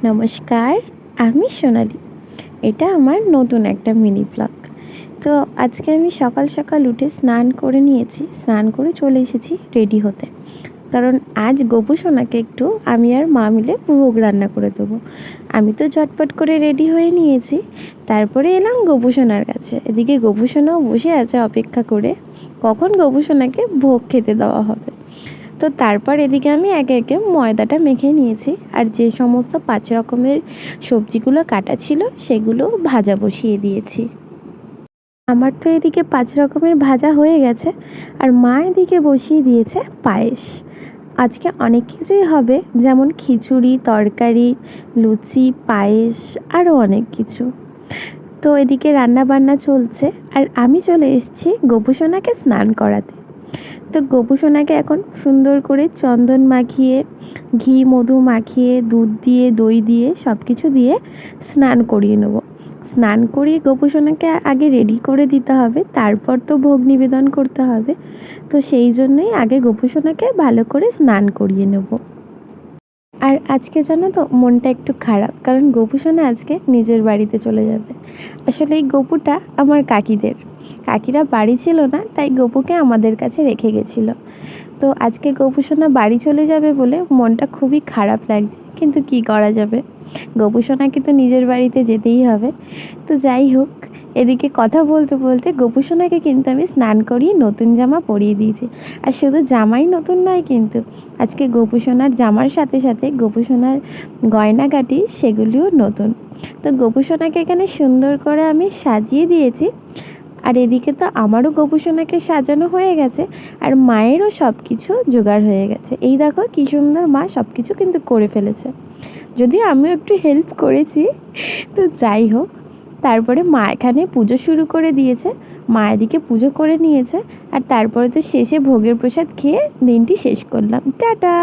নমস্কার, আমি সোনালি। এটা আমার নতুন একটা মিনি ব্লগ। তো আজকে আমি সকাল সকাল উঠে স্নান করে নিয়েছি, স্নান করে চলে এসেছি রেডি হতে। কারণ আজ গোপু সোনাকে একটু আমি আর মা মিলে ভোগ রান্না করে দেবো। আমি তো ঝটপট করে রেডি হয়ে নিয়েছি, তারপরে এলাম গোপু সোনার কাছে। এদিকে গোপু সোনাও বসে আছে অপেক্ষা করে কখন গোপু সোনাকে ভোগ খেতে দেওয়া হবে। তো তারপর এদিকে আমি একে একে ময়দাটা মেখে নিয়েছি, আর যে সমস্ত 5 রকমের সবজিগুলো কাটা ছিল সেগুলো ভাজা বসিয়ে দিয়েছি। আমার তো এদিকে 5 রকমের ভাজা হয়ে গেছে, আর মা এদিকে বসিয়ে দিয়েছে পায়েস। আজকে অনেক কিছুই হবে, যেমন খিচুড়ি, তরকারি, লুচি, পায়েস, আরও অনেক কিছু। তো এদিকে রান্না বান্না চলছে, আর আমি চলে এসেছি গোপু সোনাকে স্নান করাতে। তো গোপু সোনাকে এখন সুন্দর করে চন্দন মাখিয়ে, ঘি মধু মাখিয়ে, দুধ দিয়ে, দই দিয়ে, সব কিছু দিয়ে স্নান করিয়ে নেব। স্নান করিয়ে গোপু সোনাকে আগে রেডি করে দিতে হবে, তারপর তো ভোগ নিবেদন করতে হবে। তো সেই জন্যই আগে গোপু সোনাকে ভালো করে স্নান করিয়ে নেব। আর আজকে জানো তো মনটা একটু খারাপ, কারণ গোপু সোনা আজকে নিজের বাড়িতে চলে যাবে। আসলে এই গোপুটা আমার কাকিরা বাড়ি ছিল না, তাই গোপুকে আমাদের কাছে রেখে গেছিলো। তো আজকে গোপু সোনা বাড়ি চলে যাবে বলে মনটা খুবই খারাপ লাগছে, কিন্তু কি করা যাবে, গোপু সোনাকে তো নিজের বাড়িতে যেতেই হবে। তো যাই হোক, এদিকে কথা বলতে বলতে গোপু সোনাকে কিন্তু আমি স্নান করিয়ে নতুন জামা পরিয়ে দিয়েছি। আর শুধু জামাই নতুন নয়, কিন্তু আজকে গোপু সোনার জামার সাথে সাথে গোপু সোনার গয়নাগাটি সেগুলিও নতুন। তো গোপু সোনাকে এখানে সুন্দর করে আমি সাজিয়ে দিয়েছি। আর এদিকে তো আমারও গোপু সোনাকে সাজানো হয়ে গেছে, আর মায়েরও সব কিছু জোগাড় হয়ে গেছে। এই দেখো কী সুন্দর মা সব কিছু কিন্তু করে ফেলেছে, যদিও আমিও একটু হেল্প করেছি। তো যাই হোক, তারপরে মা এখানে পুজো শুরু করে দিয়েছে, মা এদিকে পুজো করে নিয়েছে, আর তারপরে তো শেষে ভোগের প্রসাদ খেয়ে দিনটি শেষ করলাম। টাটা।